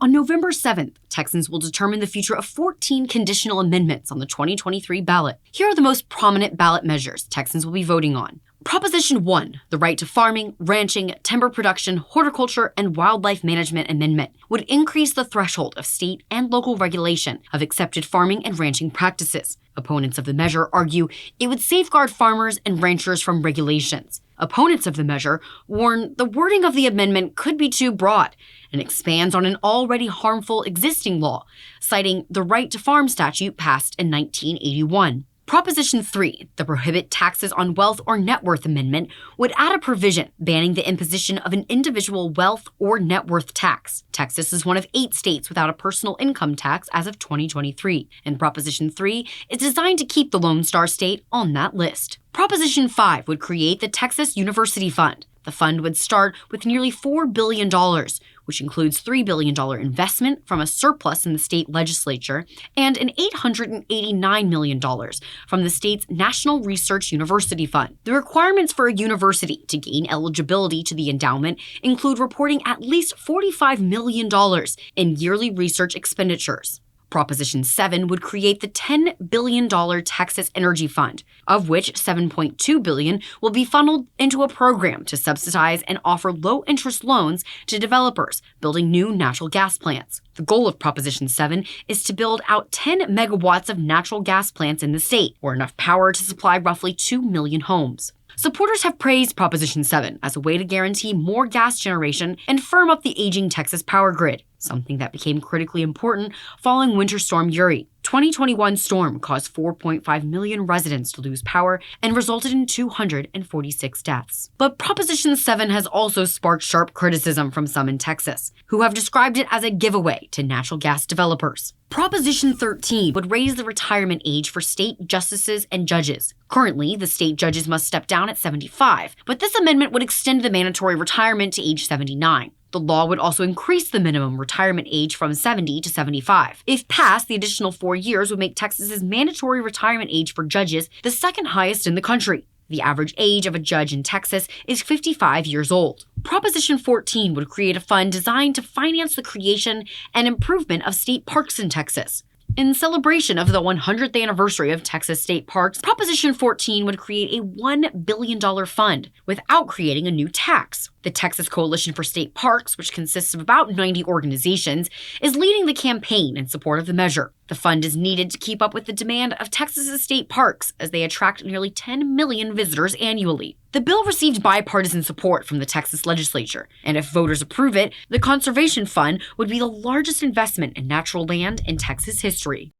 On November 7th, Texans will determine the future of 14 conditional amendments on the 2023 ballot. Here are the most prominent ballot measures Texans will be voting on. Proposition 1, the right to farming, ranching, timber production, horticulture, and wildlife management amendment, would increase the threshold of state and local regulation of accepted farming and ranching practices. Opponents of the measure argue it would safeguard farmers and ranchers from regulations. Opponents of the measure warn the wording of the amendment could be too broad and expands on an already harmful existing law, citing the right to farm statute passed in 1981. Proposition 3, the Prohibit Taxes on Wealth or Net Worth Amendment, would add a provision banning the imposition of an individual wealth or net worth tax. Texas is one of 8 states without a personal income tax as of 2023, and Proposition 3 is designed to keep the Lone Star State on that list. Proposition 5 would create the Texas University Fund. The fund would start with nearly $4 billion, which includes $3 billion investment from a surplus in the state legislature and an $889 million from the state's National Research University Fund. The requirements for a university to gain eligibility to the endowment include reporting at least $45 million in yearly research expenditures. Proposition 7 would create the $10 billion Texas Energy Fund, of which $7.2 billion will be funneled into a program to subsidize and offer low-interest loans to developers building new natural gas plants. The goal of Proposition 7 is to build out 10 megawatts of natural gas plants in the state, or enough power to supply roughly 2 million homes. Supporters have praised Proposition 7 as a way to guarantee more gas generation and firm up the aging Texas power grid, something that became critically important following Winter Storm Uri. 2021 storm caused 4.5 million residents to lose power and resulted in 246 deaths. But Proposition 7 has also sparked sharp criticism from some in Texas, who have described it as a giveaway to natural gas developers. Proposition 13 would raise the retirement age for state justices and judges. Currently, the state judges must step down at 75, but this amendment would extend the mandatory retirement to age 79. The law would also increase the minimum retirement age from 70 to 75. If passed, the additional 4 years would make Texas's mandatory retirement age for judges the second highest in the country. The average age of a judge in Texas is 55 years old. Proposition 14 would create a fund designed to finance the creation and improvement of state parks in Texas. In celebration of the 100th anniversary of Texas state parks, Proposition 14 would create a $1 billion fund without creating a new tax. The Texas Coalition for State Parks, which consists of about 90 organizations, is leading the campaign in support of the measure. The fund is needed to keep up with the demand of Texas's state parks as they attract nearly 10 million visitors annually. The bill received bipartisan support from the Texas legislature, and if voters approve it, the Conservation Fund would be the largest investment in natural land in Texas history.